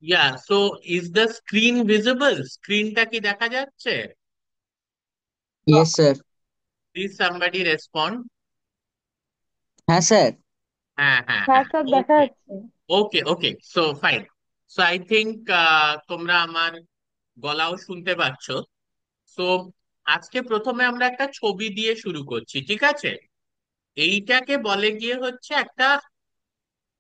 Yeah so is the screen visible? স্ক্রিনটা কি দেখা যাচ্ছে? Yes sir. Please somebody respond. হ্যাঁ স্যার। হ্যাঁ, হ্যাঁ, হ্যাঁ হ্যাঁ। স্যার, দেখা ওকে, যাচ্ছে। Okay, okay, so fine. So I think তোমরা আমার গলাও শুনতে পাচ্ছ। সো আজকে প্রথমে আমরা একটা ছবি দিয়ে শুরু করছি, ঠিক আছে? এইটাকে বলে গিয়ে হচ্ছে একটা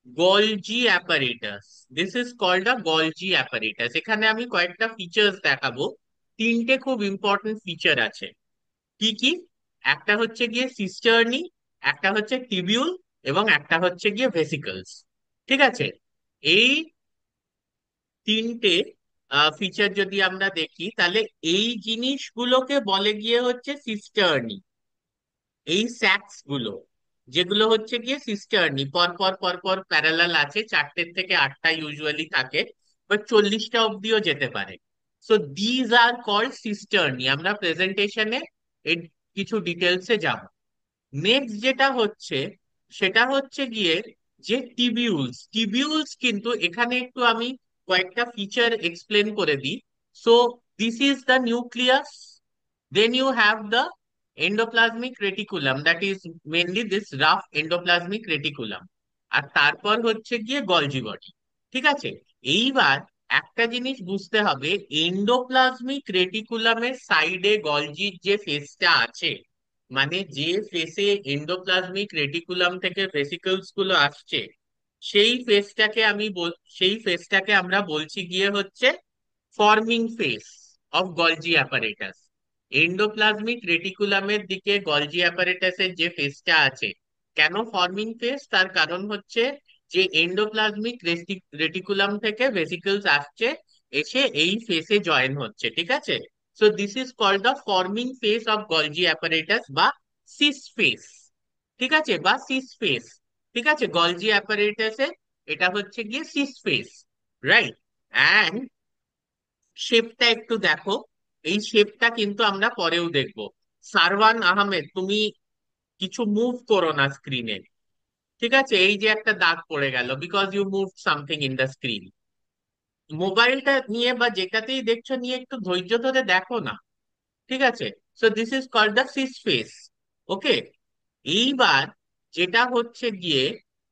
Golgi apparatus. This is called a Golgi apparatus. এখানে আমি কয়েকটা ফিচার্স দেখাবো। তিনটে খুব ইম্পর্টেন্ট ফিচার আছে। কি কি? একটা হচ্ছে গিয়ে সিস্টার্নি, একটা হচ্ছে টিবিউল, এবং একটা হচ্ছে গিয়ে ভেসিকলস। ঠিক আছে? এই তিনটে ফিচার যদি আমরা দেখি, তাহলে এই জিনিসগুলোকে বলে গিয়ে হচ্ছে সিস্টার্নি। এই স্যাক্স গুলো, যেগুলো হচ্ছে গিয়ে সিস্টার্নি, পর পর পর পর প্যারালাল আছে, 4 থেকে 8টা ইউজুয়ালি থাকে, বা 40টা অব্দিও যেতে পারে। So these are called cisternae. আমরা প্রেজেন্টেশনে এর কিছু ডিটেলসে যাব। নেক্সট যেটা হচ্ছে, সেটা হচ্ছে গিয়ে যে টিবিউলস। টিবিউলস কিন্তু এখানে একটু আমি কয়েকটা ফিচার এক্সপ্লেন করে দিই। So this is the nucleus, then you have the endoplasmic reticulum, that is mainly this rough endoplasmic reticulum, আর তারপর হচ্ছে গিয়ে গলজি বডি। ঠিক আছে? এইবার একটা জিনিস বুঝতে হবে, এন্ডোপ্লাজমিক রেটিকুলামের সাইডে গলজির যে ফেসটা আছে, মানে যে ফেসে এন্ডোপ্লাজমিক রেটিকুলাম থেকে ভেসিকলস গুলো আসছে, সেই ফেসটাকে আমরা বলছি গিয়ে হচ্ছে forming face of Golgi apparatus. এন্ডোপ্লাজমিক রেটিকুলামের দিকে গলজি অ্যাপারেটাসের যে ফেসটা আছে, কেন ফর্মিং ফেস? তার কারণ হচ্ছে যে এন্ডোপ্লাজমিক রেটিকুলাম থেকে ভেসিকলস আসছে, এসে এই ফেসে জয়েন হচ্ছে। ঠিক আছে? So this is called the forming face of Golgi apparatus, বা সিস ফেস। ঠিক আছে? বা সিস ফেস। ঠিক আছে? গলজি অ্যাপারেটাসে এটা হচ্ছে গিয়ে সিস ফেস, রাইট? অ্যান্ড শেপটা একটু দেখো। এই শেপটা কিন্তু আমরা পরেও দেখবো। সারওয়ান আহমেদ, তুমি কিছু মুভ করো না স্ক্রিনে। ঠিক আছে? এই যে একটা দাগ পড়ে গেল, because you move something in the screen. মোবাইলটা নিয়ে বা যেটাতেই দেখছো নিয়ে একটু ধৈর্য ধরে দেখো না। ঠিক আছে? So this is called the cis face. Okay. এইবার যেটা হচ্ছে গিয়ে,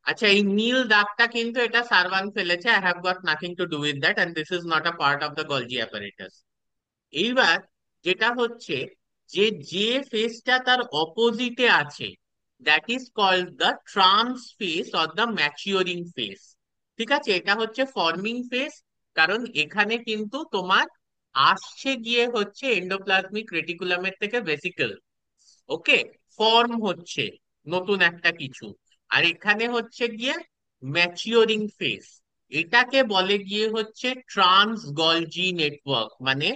আচ্ছা, এই নীল দাগটা কিন্তু এটা সারওয়ান ফেলেছে। I have got nothing to do with that, and this is not a part of the Golgi apparatus. এইবার যেটা হচ্ছে, যে যে ফেসটা তার অপোজিটে আছে, that is called the trans face or the maturing face. ঠিক আছে? এটা হচ্ছে ফর্মিং ফেস, কারণ এখানে কিন্তু তোমার আসছে গিয়ে হচ্ছে এন্ডোপ্লাজমিক রেটিকুলামের থেকে ভেসিকল। ওকে। ফর্ম হচ্ছে নতুন একটা কিছু। আর এখানে হচ্ছে গিয়ে ম্যাচিওরিং ফেস। এটাকে বলে গিয়ে হচ্ছে ট্রান্স গলজি নেটওয়ার্ক, মানে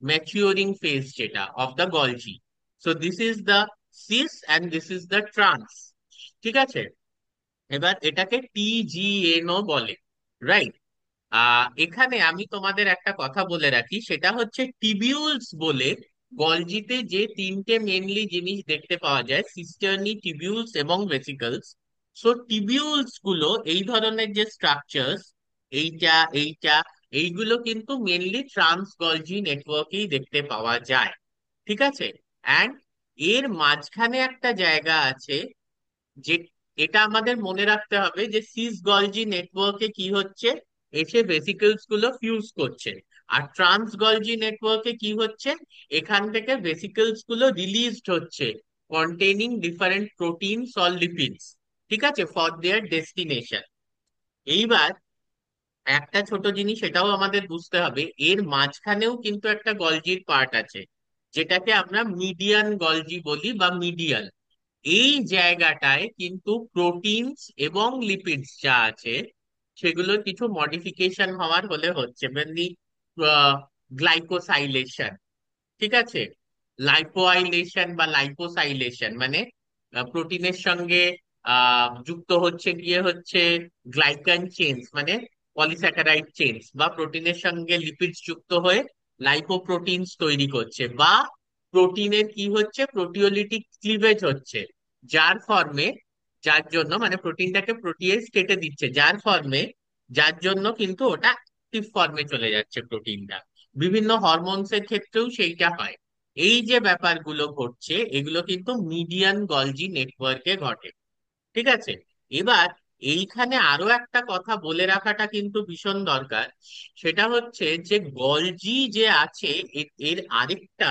ম্যাচিওরিং ফেস যেটা of the Golgi. So this is the cis and this is the trans. ঠিক আছে? এবার এটাকে টিজিএনও বলে, রাইট? এখানে আমি তোমাদের একটা কথা বলে রাখি, সেটা হচ্ছে টিবিউলস বলে গলজিতে যে তিনটে মেনলি জিনিস দেখতে পাওয়া যায়, সিস্টার্নি, টিবিউলস এবং ভেসিকলস। সো টিবিউলস গুলো এই ধরনের যে স্ট্রাকচার্স, এইটা এইটা, এইগুলো কিন্তু মেনলি ট্রান্স গলজি নেটওয়ার্কেই দেখতে পাওয়া যায়। ঠিক আছে? অ্যান্ড এর মাঝখানে একটা জায়গা আছে, যে এটা আমাদের মনে রাখতে হবে, যে সিস গলজি নেটওয়ার্কে কি হচ্ছে, এসে ভেসিকলস গুলো ফিউজ করছে। আর ট্রান্স গলজি নেটওয়ার্কে কি হচ্ছে, এখান থেকে ভেসিকলস গুলো রিলিজড হচ্ছে, containing different proteins or lipids. ঠিক আছে? For their destination. এইবার একটা ছোট জিনিস এটাও আমাদের বুঝতে হবে, এর মাঝখানেও কিন্তু একটা গলজির পার্ট আছে, যেটাকে আমরা মিডিয়ান গলজি বলি, বা মিডিয়াল। এই জায়গাটায় কিন্তু প্রোটিনস এবং লিপিডস যা আছে, সেগুলো কিছু মডিফিকেশন হওয়ার হলে হচ্ছে, মেনলি গ্লাইকোসাইলেশন। ঠিক আছে? লাইপোয়াইলেশন বা লাইপোসাইলেশন, মানে প্রোটিনের সঙ্গে যুক্ত হচ্ছে গিয়ে হচ্ছে গ্লাইকান চেঞ্জ, মানে পলিস্যাকারাইড চেঞ্জ, বা প্রোটিনের সঙ্গে লিপিডস যুক্ত হয়ে লাইপোপ্রোটিনস তৈরি করছে, বা প্রোটিনের কি হচ্ছে, প্রোটিওলিটিক ক্লিভেজ হচ্ছে, যার ফর্মে, যার জন্য মানে প্রোটিনটাকে প্রোটিয়েজ কেটে দিচ্ছে যার ফর্মে, যার জন্য কিন্তু ওটা অ্যাক্টিভ ফর্মে চলে যাচ্ছে প্রোটিনটা। বিভিন্ন হরমোনস এর ক্ষেত্রেও সেইটা হয়। এই যে ব্যাপারগুলো ঘটছে এগুলো কিন্তু মিডিয়ান গলজি নেটওয়ার্কে ঘটে। ঠিক আছে। এবার এইখানে আরো একটা কথা বলে রাখাটা কিন্তু ভীষণ দরকার। সেটা হচ্ছে যে গলজি যে আছে এর আরেকটা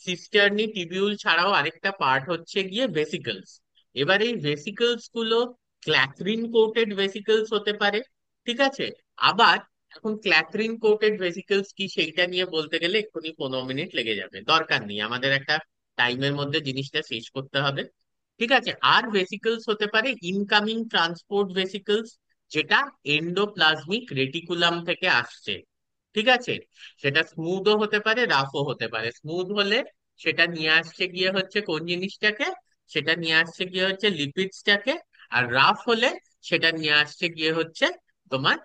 সিস্টার্নি টিবিউল ছাড়াও আরেকটা পার্ট হচ্ছে গিয়ে ভেসিকলস। এবার এই ভেসিকলস গুলো ক্ল্যাথরিন কোটেড ভেসিকলস হতে পারে। ঠিক আছে। আবার এখন ক্ল্যাথরিন কোটেড ভেসিকলস কি সেইটা নিয়ে বলতে গেলে এক্ষুনি 15 মিনিট লেগে যাবে, দরকার নেই, আমাদের একটা টাইমের মধ্যে জিনিসটা শেষ করতে হবে। ঠিক আছে। আর ভেসিকলস হতে পারে ইনকামিং ট্রান্সপোর্ট ভেসিকলস, যেটা এন্ডোপ্লাজমিক রেটিকুলাম থেকে আসছে। ঠিক আছে। সেটা স্মুথও হতে পারে, রাফও হতে পারে। স্মুথ হলে সেটা নিয়ে আসছে গিয়ে হচ্ছে কোন জিনিসটাকে, সেটা নিয়ে আসছে গিয়ে হচ্ছে লিপিডসটাকে। আর রাফ হলে সেটা নিয়ে আসছে গিয়ে হচ্ছে তোমার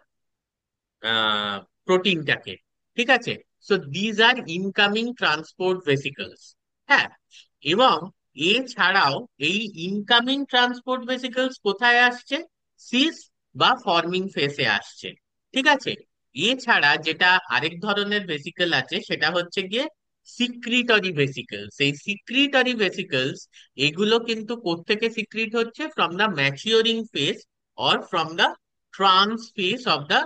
প্রোটিনটাকে। ঠিক আছে। So these R incoming transport ভেসিকলস। হ্যাঁ। এবং এছাড়াও এই ইনকামিং ট্রান্সপোর্ট ভেসিকলস কোথায় আসছে? সিস বা ফর্মিং ফেসে আসছে। ঠিক আছে। এছাড়া যেটা আরেক ধরনের ভেসিকল আছে সেটা হচ্ছে গিয়ে সিক্রিটরি ভেসিকলস। এই সিক্রিটরি ভেসিকলস এগুলো কিন্তু কোত্থেকে সিক্রিট হচ্ছে? From the maturing face or from the trans face of the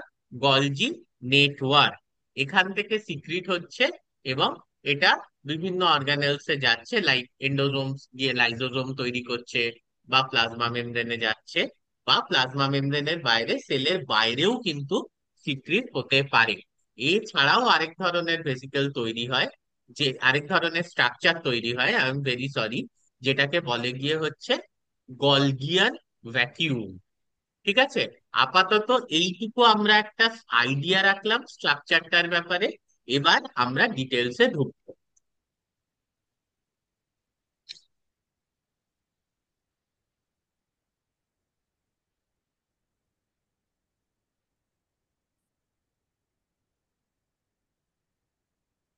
Golgi network. এখান থেকে সিক্রিট হচ্ছে এবং এটা বিভিন্ন অর্গানেলস এ যাচ্ছে, লাইক এন্ডোজোমস গিয়ে লাইজোজোম তৈরি করছে, বা প্লাজমা মেমব্রেনে যাচ্ছে, বা প্লাজমা মেমব্রেনের বাইরে সেলের বাইরেও কিন্তু সিক্রিট হতে পারে। এছাড়াও আরেক ধরনের ভেসিকল তৈরি হয়, যে আরেক ধরনের স্ট্রাকচার তৈরি হয়, আই এম ভেরি সরি, যেটাকে বলে গিয়ে হচ্ছে গলগিয়ান ভ্যাকিউম। ঠিক আছে। আপাতত এইটুকু আমরা একটা আইডিয়া রাখলাম স্ট্রাকচারটার ব্যাপারে। এবার আমরা ডিটেলসে ঢুকবো।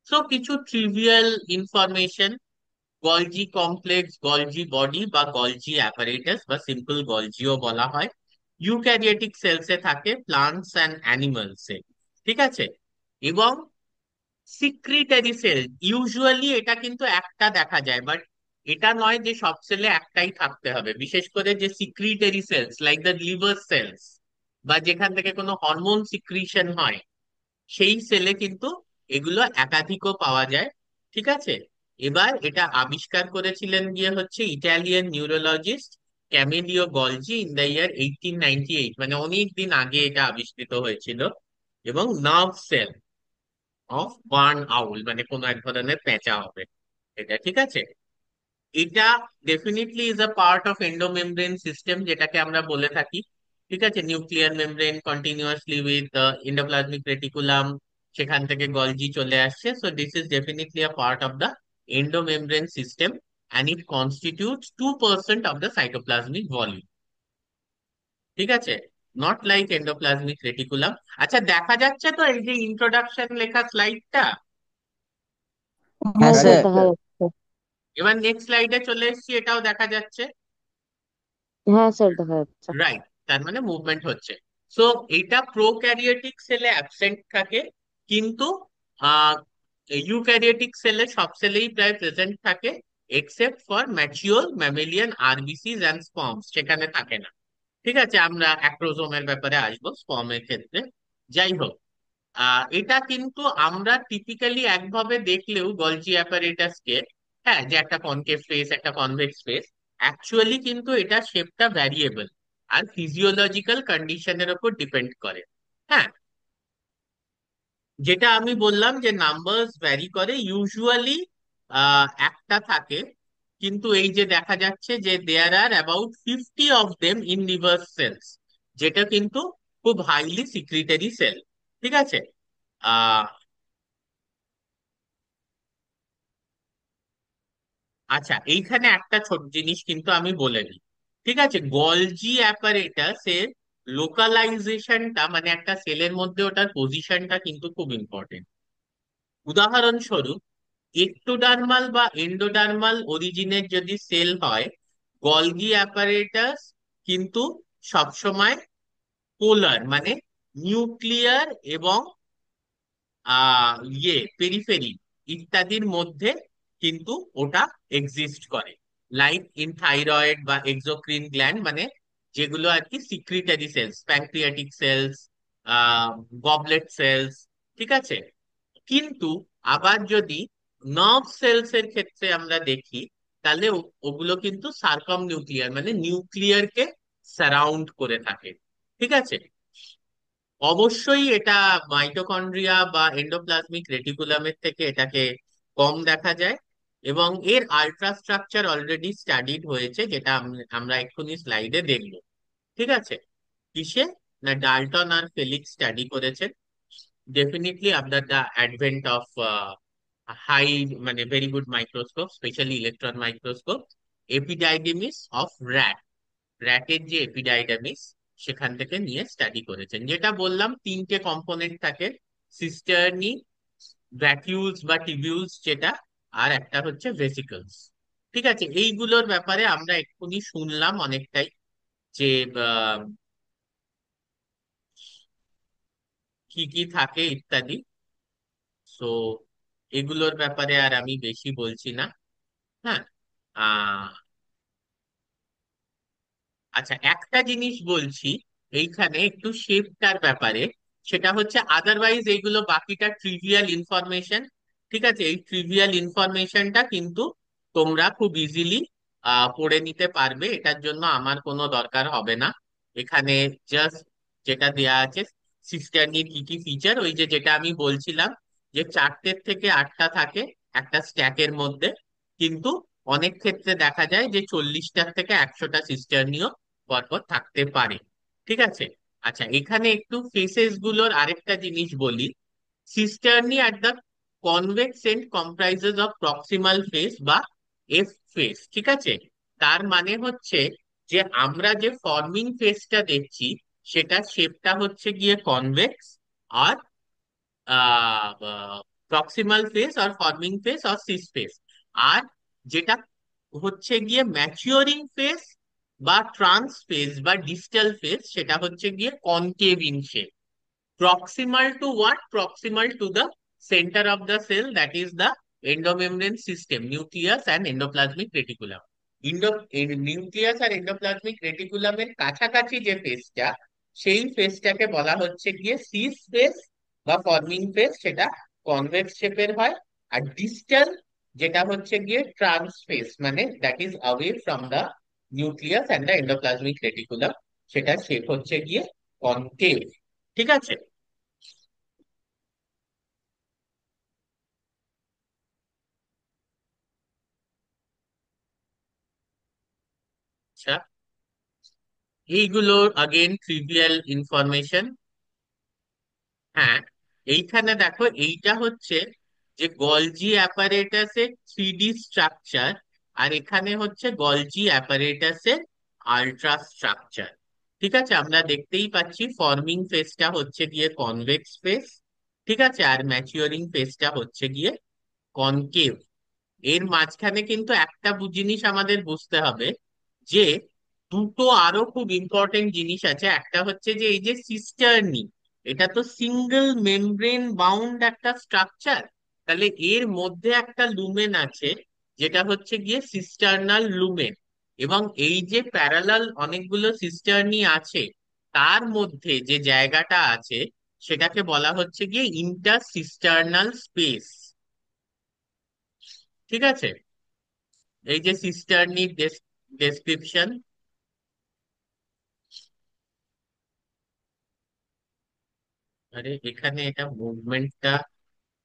সো কিছু trivial information. Golgi complex, Golgi body বা গলজি অ্যাপারেটাস বা সিম্পল গলজিও বলা হয়, ইউক্যারিওটিক সেলসে থাকে, প্লান্টস অ্যান্ড অ্যানিমালসে। ঠিক আছে। এবং সিক্রিটারি সেল ইউজুয়ালি এটা কিন্তু একটা দেখা যায়, বাট এটা নয় যে সব সেলে একটাই থাকতে হবে। বিশেষ করে যে secretory cells like the liver cells, বা যেখান থেকে কোনো হরমোন সিক্রিশন হয়, সেই সেলে কিন্তু এগুলো একাধিকও পাওয়া যায়। ঠিক আছে। এবার এটা আবিষ্কার করেছিলেন গিয়ে হচ্ছে Italian neurologist Camillo Golgi in the year 1898, মানে অনেক দিন আগে এটা আবিষ্কৃত হয়েছিল। এবং nerve cell of barn owl, মানে কোনো এক ধরনের পেঁচা হবে এটা। ঠিক আছে। এটা definitely is a part of endomembrane system যেটাকে আমরা বলে থাকি। ঠিক আছে। Nuclear membrane continuously with endoplasmic reticulum, সেখান থেকে গলজি চলে আসছে। So this is definitely a part of the endomembrane system and it constitutes 2% of the cytoplasmic volume. ঠিক আছে। Not like endoplasmic reticulum. আচ্ছা, দেখা যাচ্ছে তো এই যে ইন্ট্রোডাকশন লেখা স্লাইডটা? হ্যাঁ হ্যাঁ স্যার, স্যার। দেখা যাচ্ছে। এবার নেক্সট স্লাইডে চলে এসেছি, এটাও দেখা যাচ্ছে। হ্যাঁ স্যার, দেখা যাচ্ছে। রাইট। তার মানে মুভমেন্ট হচ্ছে। সো এটা প্রোক্যারিওটিক সেলে অ্যাবসেন্ট থাকে, কিন্তু আহ ইউক্যারিওটিক সেলে সব সেলেই প্রায় প্রেজেন্ট থাকে, except for mature mammalian RBCs and sperms, সেখানে থাকে না। ঠিক আছে। আমরা অ্যাক্রোজোমের ব্যাপারে আসবো স্পর্মের ক্ষেত্রে। যাই হোক, এটা কিন্তু আমরা টিপিক্যালি একভাবে দেখলেও গলজি অ্যাপারেটাসকে, হ্যাঁ, যে একটা কনকেভ ফেস একটা কনভেক্স ফেস, অ্যাকচুয়ালি কিন্তু এটা শেপটা ভ্যারিয়েবল আর ফিজিওলজিক্যাল কন্ডিশনের উপর ডিপেন্ড করে। হ্যাঁ। যেটা আমি বললাম যে নাম্বারস ভ্যারি করে, ইউজুয়ালি একটা থাকে, কিন্তু এই যে দেখা যাচ্ছে যে there are about 50 of them in liver cells, যেটা কিন্তু খুব হাইলি সিক্রিটারি সেল। ঠিক আছে। আহ আচ্ছা, এইখানে একটা ছোট জিনিস কিন্তু আমি বলে নিই। ঠিক আছে। গলজি অ্যাপারেটাস এর লোকালাইজেশনটা, মানে একটা সেলের মধ্যে ওটার পজিশনটা কিন্তু খুব ইম্পর্টেন্ট। উদাহরণস্বরূপ, একটোডার্মাল বা এন্ডোডার্মাল অরিজিনের যদি সেল হয়, গলগি অ্যাপারেটাস কিন্তু সবসময় পোলার, মানে নিউক্লিয়ার এবং পেরিফেরি ইত্যাদির মধ্যে কিন্তু ওটা এক্সিস্ট করে, লাইক ইন থাইরয়েড বা এক্সোক্রিন গ্ল্যান্ড, মানে যেগুলো আর কি secretory cells, pancreatic cells, goblet cells, ঠিক আছে। কিন্তু আবার যদি নার্ভ সেলস এর ক্ষেত্রে আমরা দেখি, তাহলে ওগুলো কিন্তু সার্কাম নিউক্লিয়ার, মানে নিউক্লিয়ারকে সারাউন্ড করে থাকে, ঠিক আছে। অবশ্যই এটা মাইটোকন্ড্রিয়া বা এন্ডোপ্লাজমিক রেটিকুলামের থেকে এটাকে কম দেখা যায়, এবং এর আল্ট্রাস্ট্রাকচার অলরেডি স্টাডিড হয়েছে, যেটা আমরা এক্ষুনি স্লাইডে দেখবো, ঠিক আছে। কিসে? না, ডাল্টন আর ফেলিক্স স্টাডি করেছেন, definitely after the advent of high, মানে very good microscope, specially electron microscope, epididymis of rat, র্যাটের যে এপিডাইডামিস, সেখান থেকে নিয়ে স্টাডি করেছেন। যেটা বললাম, তিনটে কম্পোনেন্ট থাকে, সিস্টার্নি, ভ্যাকিউলস বা টিবিউলস যেটা, আর একটা হচ্ছে ভেসিকলস, ঠিক আছে। এইগুলোর ব্যাপারে আমরা এক্ষুনি শুনলাম অনেকটাই, যে আহ, কি কি থাকে ইত্যাদি। সো এগুলোর ব্যাপারে আর আমি বেশি বলছি না। হ্যাঁ। আহ আচ্ছা, একটা জিনিস বলছি এইখানে একটু শেপটার ব্যাপারে, সেটা হচ্ছে আদারওয়াইজ এইগুলো বাকিটা ট্রিভিয়াল ইনফরমেশন, ঠিক আছে। এই ট্রিভিয়াল ইনফরমেশনটা কিন্তু তোমরা খুব ইজিলি পড়ে নিতে পারবে, এটার জন্য আমার কোনো দরকার হবে না। এখানে জাস্ট যেটা দেয়া আছে, সিস্টার্নির কি কি ফিচার, ওই যে যেটা আমি বলছিলাম, যে 4টে থেকে 8টা থাকে একটা স্ট্যাকের মধ্যে, কিন্তু অনেক ক্ষেত্রে দেখা যায় যে 40টা থেকে 100টা সিস্টার্নিও পরপর থাকতে পারে, ঠিক আছে। আচ্ছা, এখানে একটু ফেসেস গুলোর আরেকটা জিনিস বলি। Cisternae at the convex end comprises of proximal face বা এফ ফেস, ঠিক আছে। তার মানে হচ্ছে যে আমরা যে ফর্মিং ফেসটা দেখছি, সেটা শেপটা হচ্ছে গিয়ে কনভেক্স, আর প্রক্সিমাল ফেস আর ফর্মিং ফেস আর সিস ফেস। আর যেটা হচ্ছে গিয়ে ম্যাচিওরিং ফেস বা ট্রান্স ফেস বা ডিস্টাল ফেস, সেটা হচ্ছে গিয়ে concave in shape, proximal to what? Proximal to the center of the cell, that is the endomembrane system, nucleus and endoplasmic reticulum. Nucleus আর endoplasmic রেটিকুলামের কাছাকাছি যে ফেসটা, সেই ফেসটাকে বলা হচ্ছে গিয়ে সিস ফেস বা ফর্মিং ফেস, সেটা কনভেক্স শেপের হয়। আর ডিস্টাল, যেটা হচ্ছে গিয়ে ট্রান্স ফেস, মানে that is away from the nucleus and the endoplasmic reticulum, সেটা শেপ হচ্ছে গিয়ে কনকেভ, ঠিক আছে। আচ্ছা, এইগুলো আগেন ট্রিভিয়াল ইনফরমেশন। হ্যাঁ, এইখানে দেখো, এইটা হচ্ছে যে গলজি অ্যাপারেটাসের 3D স্ট্রাকচার, আর এখানে হচ্ছে গলজি অ্যাপারেটাসের আল্ট্রা স্ট্রাকচার, ঠিক আছে। আমরা দেখতেই পাচ্ছি ফর্মিং ফেসটা হচ্ছে গিয়ে কনভেক্স ফেস, ঠিক আছে, আর ম্যাচিওরিং ফেসটা হচ্ছে গিয়ে কনকেভ। এর মাঝখানে কিন্তু একটা জিনিস আমাদের বুঝতে হবে, যে দুটো আরো খুব ইম্পর্টেন্ট জিনিস আছে। একটা হচ্ছে যে এই যে সিস্টার্নি, এটা তো সিঙ্গেল মেমব্রেন বাউন্ড একটা স্ট্রাকচার, তাহলে এর মধ্যে একটা লুমেন আছে, যেটা হচ্ছে গিয়ে সিস্টার্নাল লুমেন। এবং এই যে প্যারালাল অনেকগুলো সিস্টার্নি আছে, তার মধ্যে যে জায়গাটা আছে, সেটাকে বলা হচ্ছে গিয়ে ইন্টার সিস্টার্নাল স্পেস, ঠিক আছে। এই যে সিস্টার্নির ডেসক্রিপশন, আরে এখানে এটা মুভমেন্টটা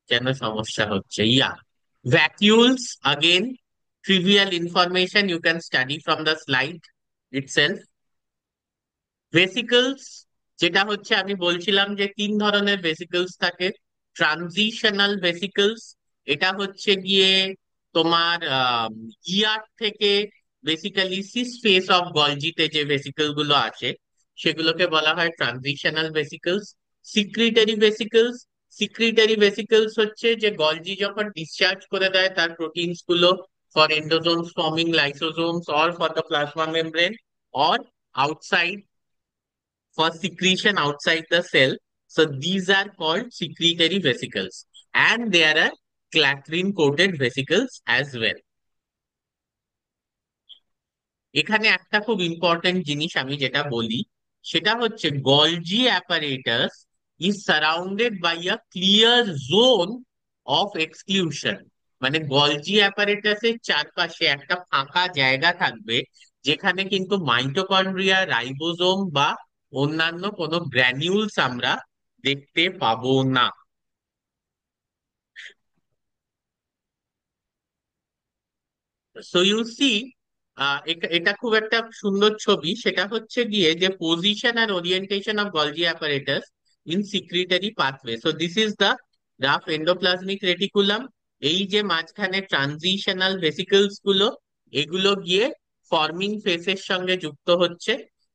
কেন সমস্যা হচ্ছে, ইয়া, ভ্যাকুউলস, again trivial information you can study from the slide itself. ভেসিকলস, যেটা হচ্ছে আমি বলছিলাম যে তিন ধরনের ভেসিকলস থাকে। ট্রানজিশনাল ভেসিকলস, এটা হচ্ছে গিয়ে তোমার ইয়ার থেকে বেসিক্যালি সিস ফেস অফ গলজিতে যে ভেসিকল গুলো আছে, সেগুলোকে বলা হয় ট্রানজিশনাল ভেসিকলস। সিক্রিটারি ভেসিকলস, সিক্রিটারি ভেসিকলস হচ্ছে যে গলজি যখন ডিসচার্জ করে দেয় তার প্রোটিনস গুলো for endosomes forming lysosomes or for the plasma membrane, or outside for secretion outside the cell, So these are called secretory vesicles, and there are clathrin coated vesicles as well. এখানে একটা খুব important জিনিস আমি যেটা বলি, সেটা হচ্ছে Golgi apparatus is surrounded by a clear zone of exclusion. মানে গলজি অ্যাপারেটাসের চারপাশে একটা ফাঁকা জায়গা থাকবে, যেখানে কিন্তু মাইটোকন্ড্রিয়া, রাইবোজোম বা অন্যান্য কোনো গ্র্যানিউলস আমরা দেখতে পাবো না। সো ইউ সি, এটা খুব একটা সুন্দর ছবি। সেটা হচ্ছে গিয়ে যে পজিশন আর orientation of Golgi apparatus in secretory pathway. So this is the rough endoplasmic reticulum. এই যে মাঝখানে ট্রানজিশনাল ভেসিকলস গুলো, এগুলো গিয়ে ফর্মিং ফেসের সঙ্গে যুক্ত হচ্ছে,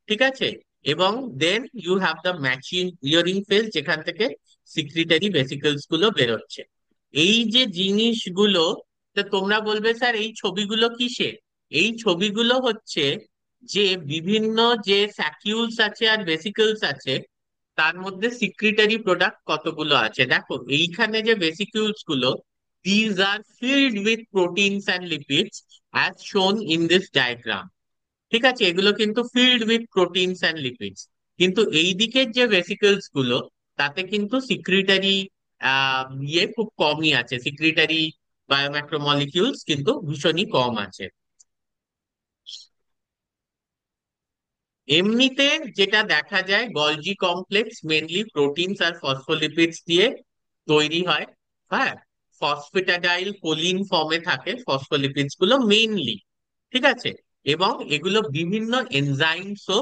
ঠিক আছে। এবং then you have the maturing phase, যেখান থেকে সিক্রিটারি ভেসিকলস গুলো বেরোচ্ছে। এই যে জিনিসগুলো, তো তোমরা বলবে স্যার এই ছবিগুলো কিসের? এই ছবিগুলো হচ্ছে যে বিভিন্ন যে স্যাকিউলস আছে আর ভেসিকলস আছে, তার মধ্যে সিক্রিটারি প্রোডাক্ট কতগুলো আছে। দেখো এইখানে যে ভেসিকিউলস গুলো, these are filled with proteins and lipids as শোন ইন দিস ডায়াগ্রাম। ঠিক আছে, এগুলো কিন্তু filled with proteins and lipids. কিন্তু এই দিকের যে ভেসিকলস গুলো, তাতে কিন্তু সিক্রিটারি খুব কমই আছে, সিক্রিটারি বায়োম্যাক্রোমলিকিউলস কিন্তু ভীষণই কম আছে। এমনিতে যেটা দেখা যায়, গলজি কমপ্লেক্স মেনলি প্রোটিনস আর ফসফোলিপিডস দিয়ে তৈরি হয়। হ্যাঁ, ফসফেটাডাইল কোলিন ফর্মে থাকে ফসফোলিপিডস গুলো মেইনলি, ঠিক আছে। এবং এগুলো বিভিন্ন এনজাইমসও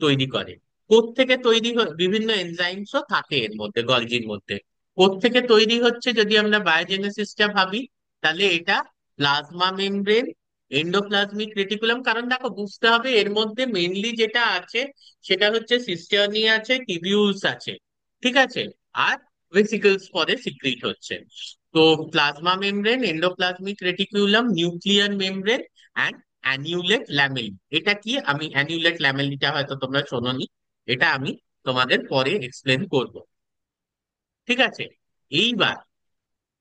তৈরি করে। কোত্থেকে তৈরি বিভিন্ন এনজাইমসও থাকে এর মধ্যে, গলজির মধ্যে। কোত্থেকে তৈরি হচ্ছে যদি আমরা বায়োজেনেসিসটা ভাবি, তাহলে এটা প্লাজমা মেমব্রেন, এন্ডোপ্লাজমিক রেটিকুলাম। কারণ দেখো বুঝতে হবে এর মধ্যে মেইনলি যেটা আছে, সেটা হচ্ছে সিস্টার্নি আছে, টিবিউলস আছে, ঠিক আছে। আর ভেসিকলস পরে সিক্রিট হচ্ছে। তো plasma membrane, endoplasmic reticulum, nuclear membrane and annulate lamellae. এটা কি, আমি অ্যানিউলেট ল্যামেলিটা হয়তো তোমরা শোনোনি, এটা আমি তোমাদের পরে এক্সপ্লেন করব, ঠিক আছে। এইবার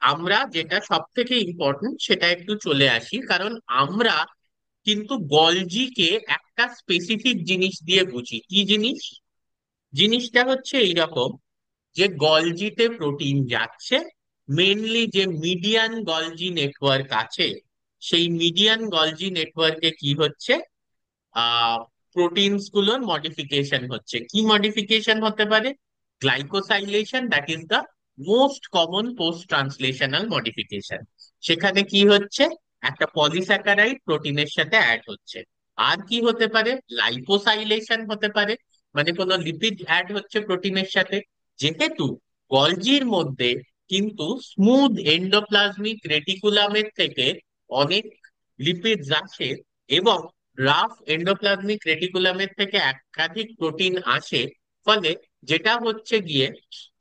আমরা যেটা সব থেকে ইম্পর্টেন্ট সেটা একটু চলে আসি, কারণ আমরা কিন্তু গলজিকে একটা স্পেসিফিক জিনিস দিয়ে বুঝি। কি জিনিস? জিনিসটা হচ্ছে এইরকম, যে গলজিতে প্রোটিন যাচ্ছে, মেনলি যে মিডিয়ান গলজি নেটওয়ার্ক আছে, সেই মিডিয়ান গলজি নেটওয়ার্কে কি হচ্ছে, প্রোটিনস গুলোর মডিফিকেশন হচ্ছে। কি মডিফিকেশন হতে পারে? Glycosylation, that is the most common post translational modification. সেখানে কি হচ্ছে, একটা পলিস্যাকারাইড প্রোটিনের সাথে অ্যাড হচ্ছে। আর কি হতে পারে? লাইপোসাইলেশন হতে পারে, মানে কোনো লিপিড অ্যাড হচ্ছে প্রোটিনের সাথে। যেহেতু গলজির মধ্যে কিন্তু স্মুথ এন্ডোপ্লাজমিক রেটিকুলামের থেকে অনেক লিপিডস আসে, এবং রাফ এন্ডোপ্লাজমিক রেটিকুলামের থেকে একাধিক প্রোটিন আসে, ফলে যেটা হচ্ছে গিয়ে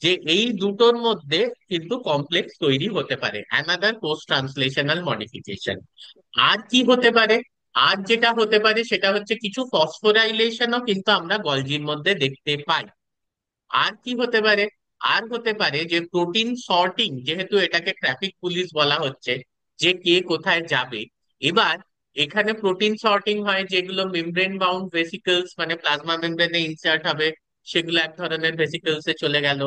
যে এই দুটোর মধ্যে কিন্তু কমপ্লেক্স তৈরি হতে পারে, অ্যানাদার পোস্ট ট্রান্সলেশনাল মডিফিকেশন। আর কি হতে পারে? আর যেটা হতে পারে সেটা হচ্ছে কিছু ফসফোরাইলেশনও কিন্তু আমরা গলজির মধ্যে দেখতে পাই। আর কি হতে পারে? আর হতে পারে যে প্রোটিন সর্টিং, যেহেতু এটাকে ট্রাফিক পুলিশ বলা হচ্ছে, যে কে কোথায় যাবে। এবার এখানে প্রোটিন সর্টিং হয়, যেগুলো মেমব্রেন বাউন্ড ভেসিকলস, মানে প্লাজমা মেমব্রেনে ইনসার্ট হবে, সেগুলো এক ধরনের ভেসিকলস এ চলে গেল।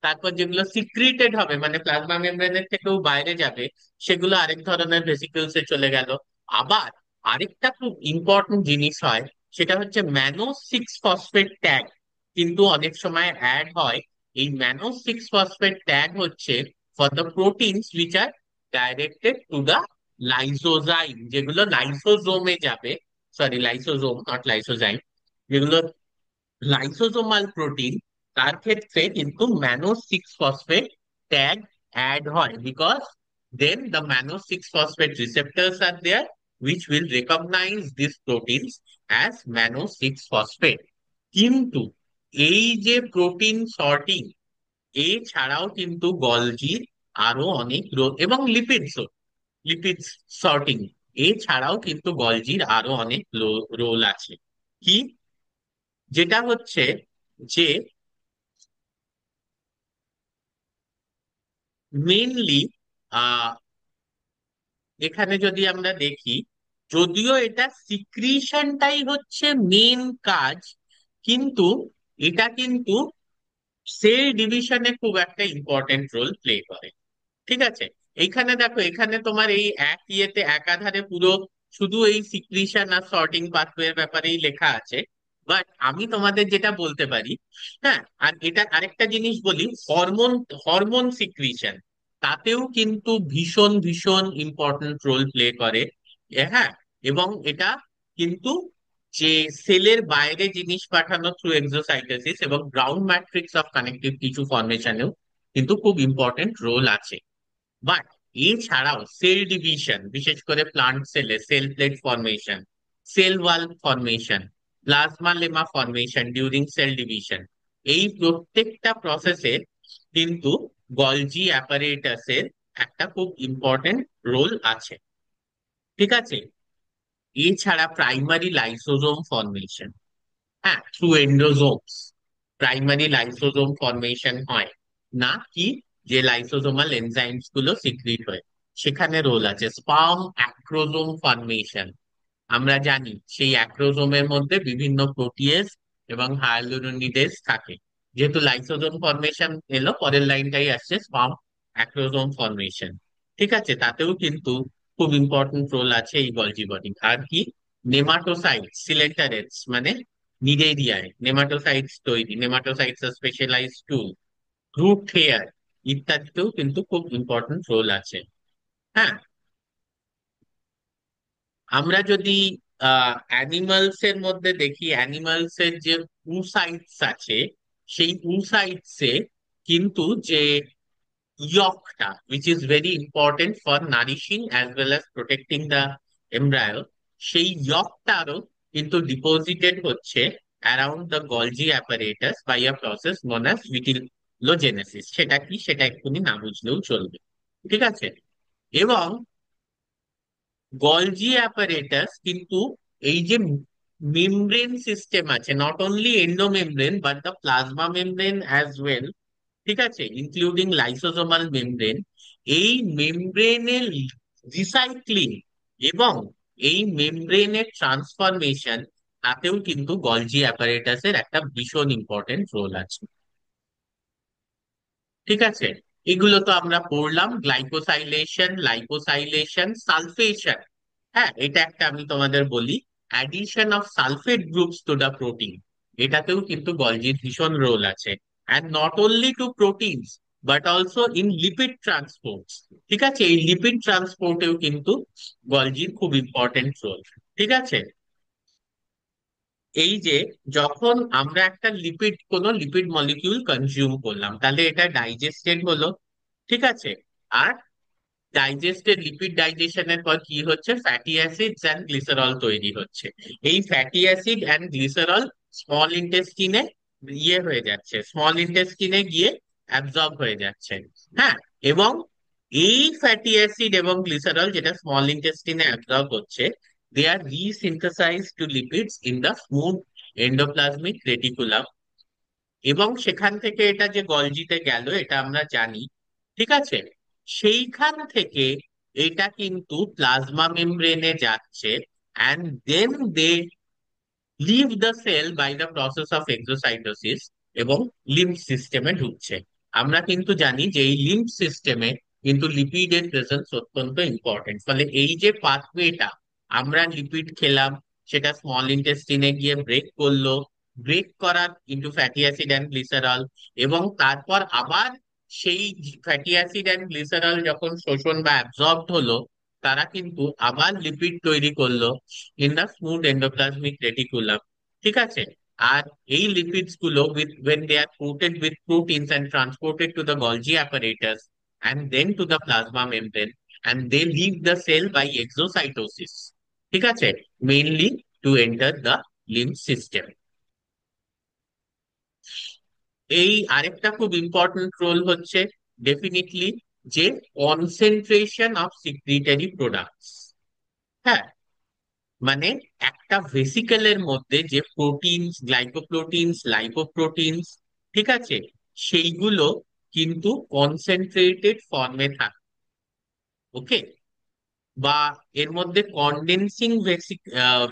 তারপর যেগুলো সিক্রিটেড হবে, মানে প্লাজমা মেমব্রেনের থেকেও বাইরে যাবে, সেগুলো আরেক ধরনের ভেসিকলস এ চলে গেল। আবার আরেকটা খুব ইম্পর্টেন্ট জিনিস হয়, সেটা হচ্ছে ম্যানো সিক্স ফসফেট ট্যাগ কিন্তু অনেক সময় অ্যাড হয়। এই ম্যানো সিক্স ফসফেট ট্যাগ হচ্ছে for the proteins which are directed to the lysozyme, যেগুলো লাইসোজোমে যাবে। Sorry, lysosome not lysozyme. যেগুলো লাইসোজোমাল প্রোটিন, তার ক্ষেত্রে কিন্তু mannose six phosphate tag add হয়, because then the mannose 6-phosphate receptors are there which will recognize these proteins as mannose 6-phosphate. কিন্তু এই যে প্রোটিন সর্টিং, এছাড়াও কিন্তু গলজির আরো অনেক রোল, এবং লিপিডস, লিপিড সর্টিং, এছাড়াও কিন্তু গলজির আরো অনেক রোল আছে। কি? যেটা হচ্ছে যে মেনলি এখানে যদি আমরা দেখি, যদিও এটা সিক্রিশনটাই হচ্ছে মেন কাজ, কিন্তু এটা কিন্তু সেল ডিভিশনে খুব একটা ইম্পর্টেন্ট রোল প্লে করে। ঠিক আছে, এইখানে দেখো, এখানে তোমার এই এক ইয়েতে একাধারে পুরো শুধু এই সিক্রিশন আর সর্টিং পাথওয়ের ব্যাপারেই লেখা আছে। বাট আমি তোমাদের যেটা বলতে পারি, হ্যাঁ, আর এটা আরেকটা জিনিস বলি, হরমোন হরমোন সিক্রিশন তাতেও কিন্তু ভীষণ ভীষণ ইম্পর্টেন্ট রোল প্লে করে। হ্যাঁ, এবং এটা কিন্তু যে সেলের বাইরে জিনিস পাঠানো থ্রু এক্সোসাইটোসিস এবং ground matrix of connective tissue ফর্মেশনেও কিন্তু খুব ইম্পর্টেন্ট রোল আছে। বাট এছাড়াও সেল ডিভিশন, বিশেষ করে প্লান্ট সেলে cell plate formation, cell wall formation, plasmalemma formation during cell division, এই প্রত্যেকটা প্রসেসে কিন্তু গলজি অ্যাপারেটাসের একটা খুব ইম্পর্টেন্ট রোল আছে। ঠিক আছে, এছাড়া প্রাইমারি লাইসোজোম ফর্মেশন, হ্যাঁ, থ্রু এন্ডোজোমস প্রাইমারি লাইসোজোম ফর্মেশন হয়, না কি যে লাইসোজোমাল এনজাইমস গুলো সিক্রিট হয়, সেখানে রোল আছে। স্পার্ম অ্যাক্রোজোম ফর্মেশন, আমরা জানি সেই অ্যাক্রোজোমের মধ্যে বিভিন্ন প্রোটিয়েজ এবং হায়ালুরোনিডেজ থাকে। যেহেতু লাইসোজোম ফর্মেশন এলো, পরের লাইনটাই আসছে স্পার্ম অ্যাক্রোজোম ফর্মেশন। ঠিক আছে, তাতেও কিন্তু খুব ইম্পর্টেন্ট রোল আছে এই গলজি বডি। আর কি, নেমাটোসাইটস সিলেন্টারেটস মানে নিডেরিয়ায় নেমাটোসাইটস তৈরি, নেমাটোসাইটস স্পেশালাইজড টুল, রুট হেয়ার ইত্যাদিতেও কিন্তু খুব ইম্পর্টেন্ট রোল আছে। হ্যাঁ, আমরা যদি অ্যানিমালস এর মধ্যে দেখি, অ্যানিমালস এর যে উসাইটস আছে, সেই উসাইটস এ কিন্তু যে ইয়কটা, which is very important for nourishing as well as protecting the embryo, সেই ইয়কটারও কিন্তু ডিপোজিটেড হচ্ছে around the Golgi apparatus by a process known as vitellogenesis. সেটা কি, সেটা এক্ষুনি না বুঝলেও চলবে। ঠিক আছে, এবং গলজি অ্যাপারেটাস কিন্তু এই যে মেমব্রেন সিস্টেম আছে, not only endomembrane but the plasma membrane as well, ঠিক আছে, ইনক্লুডিং লাইসোজোমাল মেমব্রেন, এই মেমব্রেনের রিসাইক্লিং এবং এই মেমব্রেনের ট্রান্সফরমেশন, তাতেও কিন্তু গলজি অ্যাপারেটাসের একটা ভীষণ ইম্পর্টেন্ট রোল আছে। ঠিক আছে, এগুলো তো আমরা পড়লাম, গ্লাইকোসাইলেশন, লাইপোসাইলেশন, সালফেশন। হ্যাঁ, এটা একটা আমি তোমাদের বলি, addition of sulphate groups to the protein, এটাতেও কিন্তু গলজির ভীষণ রোল আছে। And not only to proteins but also in lipid transports. ঠিক আছে, এই লিপিড ট্রান্সপোর্টেও কিন্তু গলজির খুব ইম্পর্টেন্ট রোল। ঠিক আছে, এই যে যখন আমরা একটা লিপিড, কোনো লিপিড মলিকিউল কনজিউম করলাম, তাহলে এটা ডাইজেস্টেড হলো। ঠিক আছে, আর ডাইজেস্টেড লিপিড ডাইজেশনের পর কি হচ্ছে, ফ্যাটি অ্যাসিডস অ্যান্ড গ্লিসারল তৈরি হচ্ছে। এই fatty acid and glycerol small ইন্টেস্টিনে ইয়ে হয়ে যাচ্ছে, স্মল ইন্টেস্টিনে গিয়ে অ্যাবজর্ব হয়ে যাচ্ছে। হ্যাঁ, এবং এই ফ্যাটি অ্যাসিড এবং গ্লিসারল যেটা স্মল ইন্টেস্টিনে অ্যাবজর্ব হচ্ছে, they are resynthesized to lipids in the smooth endoplasmic reticulum, এবং সেখান থেকে এটা যে গলজিতে গেল এটা আমরা জানি। ঠিক আছে, সেইখান থেকে এটা কিন্তু প্লাজমা মেমব্রেনে যাচ্ছে, and then they leave the cell by the process of exocytosis, এবং লিম্ফ সিস্টেমে ঢুকছে। আমরা কিন্তু জানি যে এই লিম্ফ সিস্টেমে কিন্তু লিপিডের প্রেজেন্স অত্যন্ত ইম্পর্টেন্ট। ফলে এই যে পাথওয়েটা, আমরা লিপিড খেলাম, সেটা স্মল ইন্টেস্টিনে গিয়ে ব্রেক করলো, ব্রেক করার into fatty acid and glycerol, এবং তারপর আবার সেই ফ্যাটি অ্যাসিড অ্যান্ড গ্লিসারল যখন শোষণ বা অ্যাবজর্বড হলো, তারা কিন্তু আবার লিপিড তৈরি করলো in the smooth endoplasmic reticulum. ঠিক আছে, আর এই লিপিডস গুলো when they are coated with proteins and transported to the Golgi apparatus and then to the plasma membrane, and they leave the cell by exocytosis, ঠিক আছে, mainly to enter the lymph system। এই আরেকটা খুব important role হচ্ছে definitely যে concentration of secretory products. হ্যাঁ, মানে একটা ভেসিকেলের মধ্যে যে প্রোটিনস, গ্লাইকোপ্রোটিনস, লাইপোপ্রোটিনস, ঠিক আছে, সেইগুলো কিন্তু কনসেন্ট্রেটেড ফর্মে থাকে। ওকে, বা এর মধ্যে কন্ডেন্সিং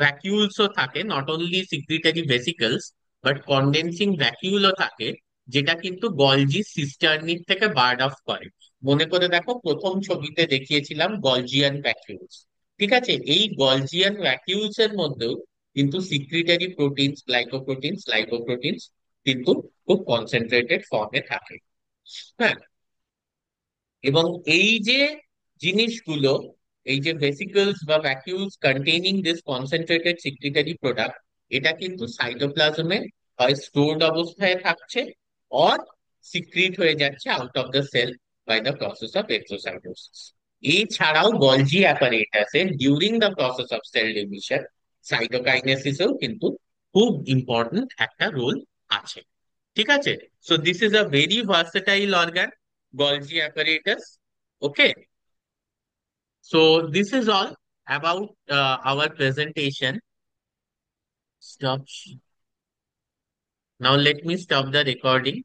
ভ্যাকিউলসও থাকে, not only secretory vesicles, but condensing ভ্যাকিউলও থাকে, যেটা কিন্তু গলজি সিস্টার্নির থেকে বার্ড অফ করে। মনে করে দেখো, প্রথম ছবিতে দেখিয়েছিলাম গলজিয়ান ভ্যাকিউলস। ঠিক আছে, এই গলজিয়ান ভ্যাকিউলস এর মধ্যেও কিন্তু সিক্রিটারি প্রোটিনস, গ্লাইকোপ্রোটিনস, লাইপোপ্রোটিনস কিন্তু খুব কনসেন্ট্রেটেড ফর্মে থাকে। হ্যাঁ, এবং এই যে জিনিসগুলো, এই যে ভেসিকলস বা vacuoles containing this concentrated secretory product, এটা কিন্তু সাইটোপ্লাজমে হয় স্টোরড অবস্থায় থাকছে, অর সিক্রিট হয়ে যাচ্ছে out of the cell by the process of exocytosis. এছাড়াও গলজি অ্যাপারেটাসে during the process of cell division, সাইটোকাইনেসিসেও কিন্তু খুব ইম্পর্টেন্ট একটা রোল আছে। ঠিক আছে, so this is a very versatile organ, Golgi apparatus. Okay, so this is all about our presentation. Stop. Now let me stop the recording.